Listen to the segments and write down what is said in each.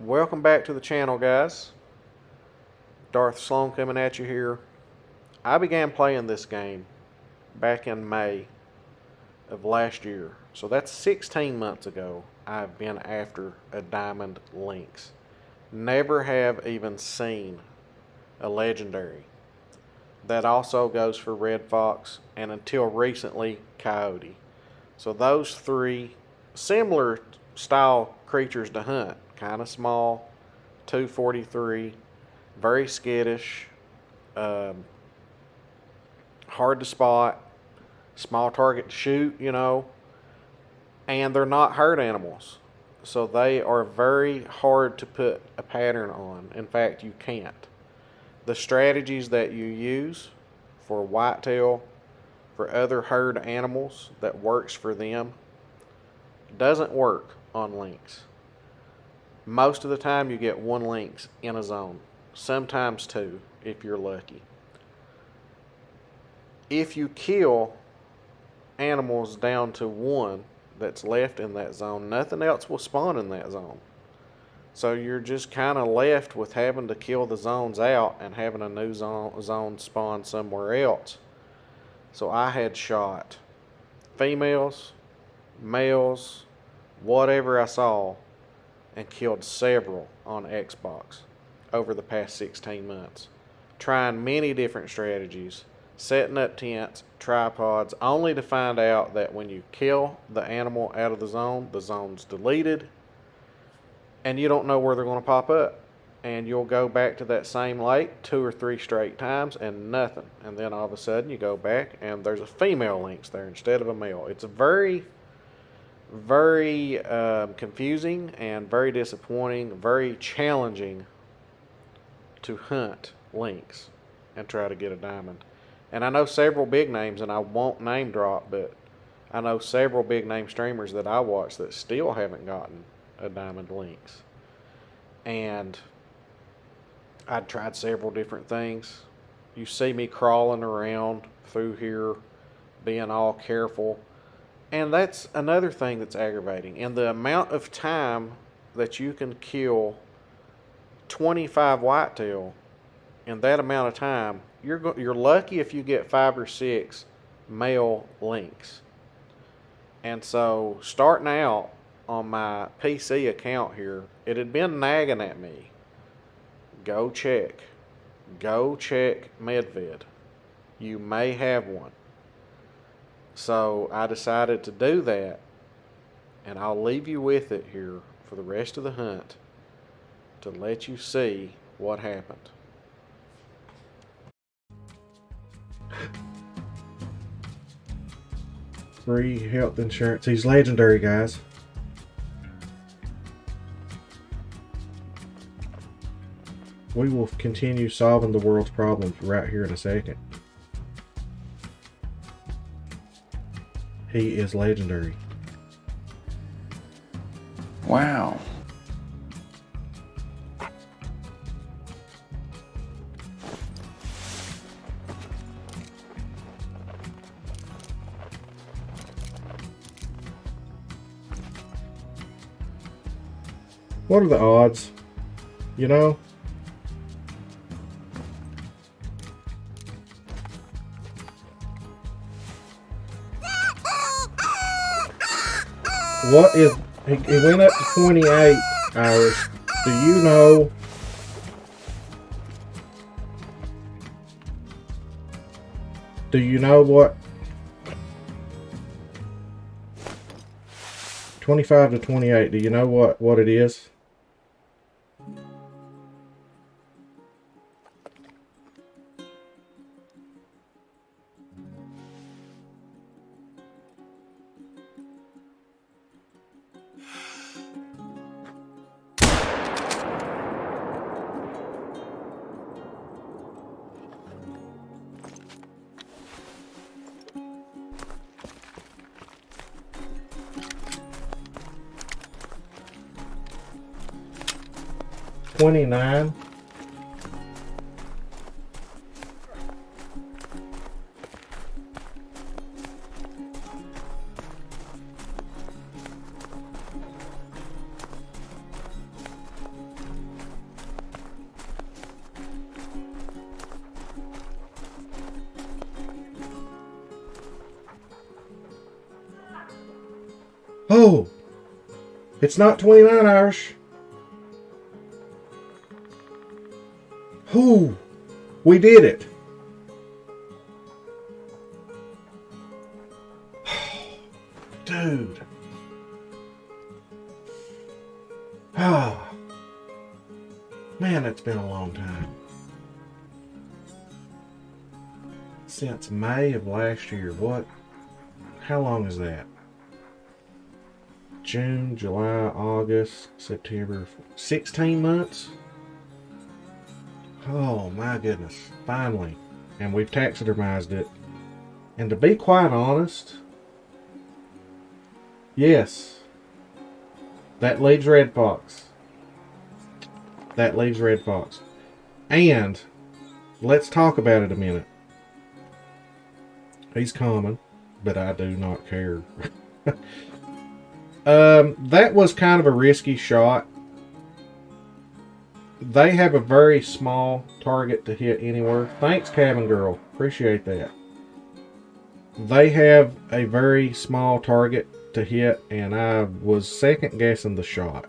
Welcome back to the channel, guys. Darth Sloan coming at you here. I began playing this game back in May of last year. So that's 16 months ago. I've been after a diamond lynx. Never have even seen a legendary. That also goes for red fox and until recently coyote. So those three similar style creatures to hunt. Kind of small, 243, very skittish, hard to spot, small target to shoot, and they're not herd animals. So they are very hard to put a pattern on. In fact, you can't. The strategies that you use for whitetail, for other herd animals that works for them, doesn't work on lynx. Most of the time you get one lynx in a zone, sometimes two if you're lucky. If you kill animals down to one that's left in that zone, nothing else will spawn in that zone. So you're just kind of left with having to kill the zones out and having a new zone spawn somewhere else. So I had shot females, males, whatever I saw, and killed several on Xbox over the past 16 months. Trying many different strategies, setting up tents, tripods, only to find out that when you kill the animal out of the zone's deleted, and you don't know where they're going to pop up. And you'll go back to that same lake 2 or 3 straight times and nothing. And then all of a sudden you go back and there's a female lynx there instead of a male. It's a very confusing and very disappointing, very challenging to hunt lynx and try to get a diamond. And I know several big names, and I won't name drop, but I know several big name streamers that I watch that still haven't gotten a diamond lynx. And I'd tried several different things. You see me crawling around through here, being all careful. And that's another thing that's aggravating. And the amount of time that you can kill 25 whitetail in that amount of time, you're lucky if you get 5 or 6 male lynx. And so starting out on my PC account here, it had been nagging at me. Go check Medved. You may have one. So I decided to do that, and I'll leave you with it here for the rest of the hunt to let you see what happened. Free health insurance. He's legendary, guys. We will continue solving the world's problems right here in a second. He is legendary. Wow. What are the odds? You know? What is, he went up to 28 hours. Do you know? Do you know what? 25 to 28. Do you know what it is? $29. Oh, it's not 29 Irish. Whoo, we did it. Dude. Ah. Man, it's been a long time. Since May of last year. What? How long is that? June, July, August, September. 16 months? Oh my goodness. Finally. And we've taxidermized it. And to be quite honest, yes, that leaves Red Fox. That leaves Red Fox. And let's talk about it a minute. He's common, but I do not care. That was kind of a risky shot. They have a very small target to hit anywhere. Thanks, Cabin Girl. Appreciate that. They have a very small target to hit, and I was second guessing the shot.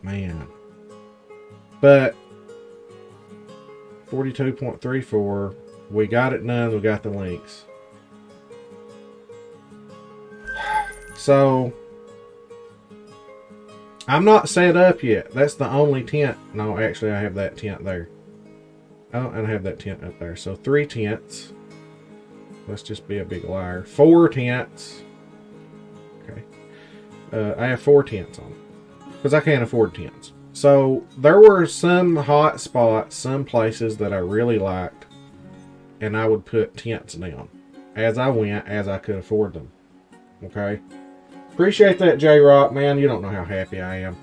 Man. But 42.34. We got it done. We got the Lynx. So I'm not set up yet. That's the only tent. No, actually I have that tent there. Oh, and I have that tent up there. So 3 tents. Let's just be a big liar. 4 tents. Okay. I have 4 tents on. Because I can't afford tents. So there were some hot spots, some places that I really liked. And I would put tents down. As I went, as I could afford them. Okay. Appreciate that, J-Rock, man. You don't know how happy I am.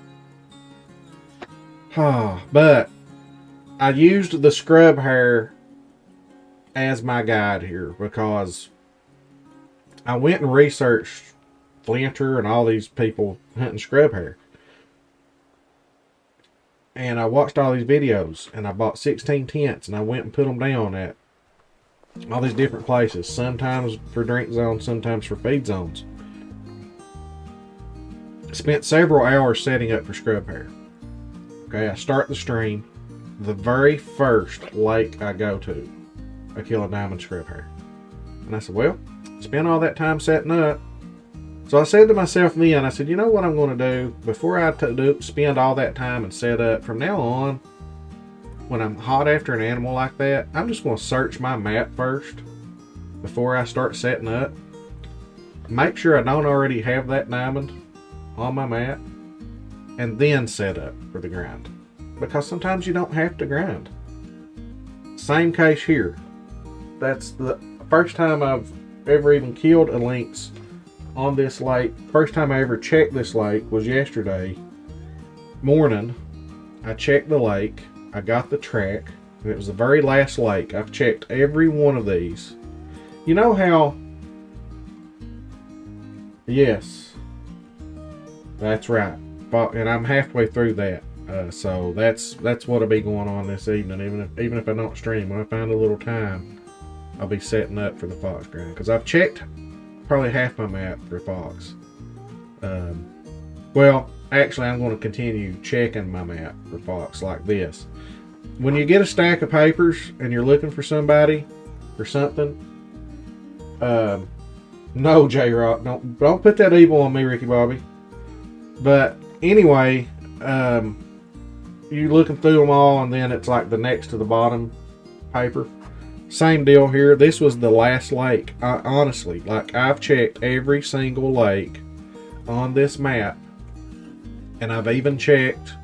But I used the scrub hair as my guide here because I went and researched Flinter and all these people hunting scrub hair. And I watched all these videos and I bought 16 tents and I went and put them down at all these different places. Sometimes for drink zones, sometimes for feed zones. Spent several hours setting up for scrub hair. Okay, I start the stream. The very first lake I go to, I kill a diamond scrub hair. And I said, well, spent all that time setting up. So I said to myself then, I said, you know what I'm going to do? Before I spend all that time and set up, from now on, when I'm hot after an animal like that, I'm just going to search my map first before I start setting up. Make sure I don't already have that diamond on my map, and then set up for the grind. Because sometimes you don't have to grind. Same case here. That's the first time I've ever even killed a lynx on this lake. First time I ever checked this lake was yesterday morning. I checked the lake. I got the track. And it was the very last lake. I've checked every one of these. You know how... Yes. That's right. And I'm halfway through that. So that's what'll be going on this evening. Even if I don't stream, when I find a little time, I'll be setting up for the fox grind. Because I've checked probably half my map for fox. Well, actually, I'm going to continue checking my map for fox like this. When you get a stack of papers and you're looking for somebody or something, no, J-Rock, don't put that evil on me, Ricky Bobby. But anyway, you're looking through them all, and then it's like the next to the bottom paper. Same deal here. This was the last lake. Honestly, like I've checked every single lake on this map, and I've even checked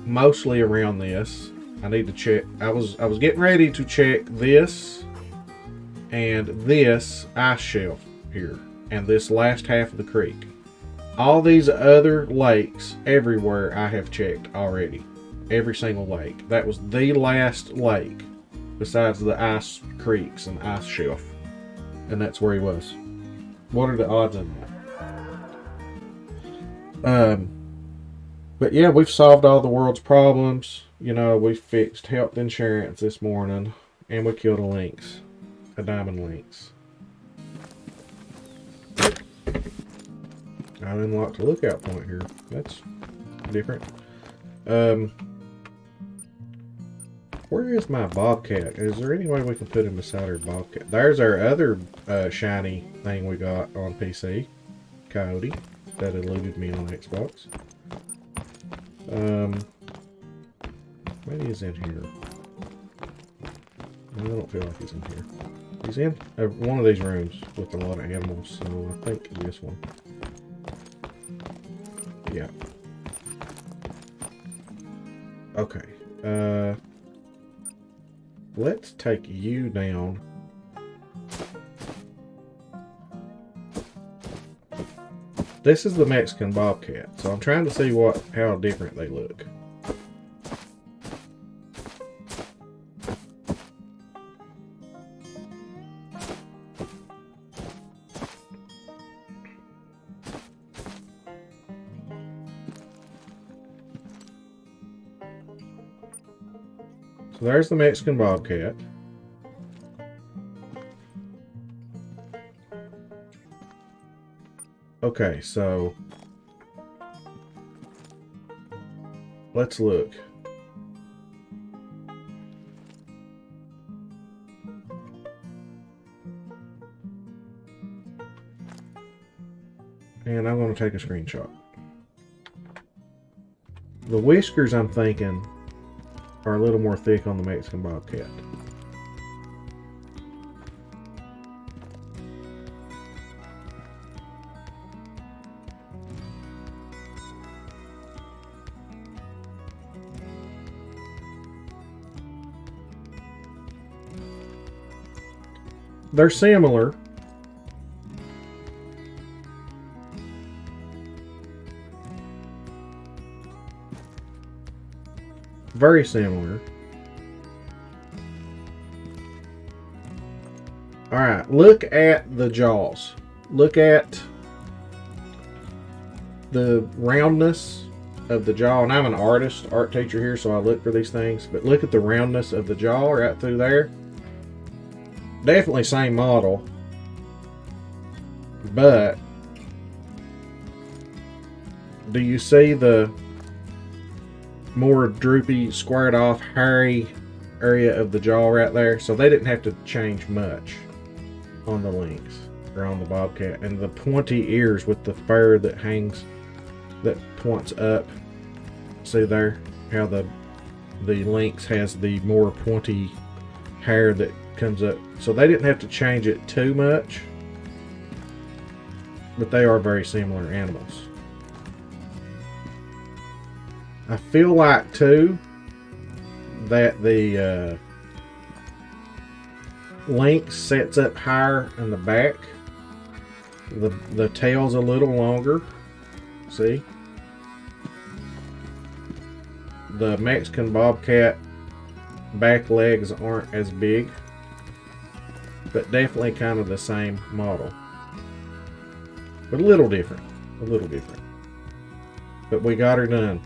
mostly around this. I need to check. I was getting ready to check this and this ice shelf here, and this last half of the creek. All these other lakes, everywhere I have checked already. Every single lake. That was the last lake, besides the ice creeks and ice shelf. And that's where he was. What are the odds on that? But yeah, we've solved all the world's problems. You know, we fixed health insurance this morning, and we killed a lynx. a diamond lynx. I unlocked a lookout point here. That's different. Where is my bobcat? Is there any way we can put him beside our bobcat? There's our other shiny thing we got on PC. Coyote. That eluded me on Xbox. Maybe he's in here. I don't feel like he's in here. He's in one of these rooms with a lot of animals, so I think this one. Yeah. Okay. Let's take you down. This is the Mexican bobcat, so I'm trying to see how different they look. So there's the Mexican bobcat. Okay, so let's look. And I'm going to take a screenshot. The whiskers, I'm thinking, are a little more thick on the Mexican bobcat. They're similar. Very similar. Alright, look at the jaws. Look at the roundness of the jaw. And I'm an art teacher here, so I look for these things. But look at the roundness of the jaw right through there. Definitely same model. But do you see the more droopy, squared off, hairy area of the jaw right there? So they didn't have to change much on the Lynx or on the bobcat. And the pointy ears with the fur that hangs, that points up. See there how the Lynx has the more pointy hair that comes up. So they didn't have to change it too much, but they are very similar animals. I feel like too that the Lynx sets up higher in the back. The tail's a little longer. See? The Mexican bobcat back legs aren't as big, but definitely kind of the same model. But a little different. A little different. But we got her done.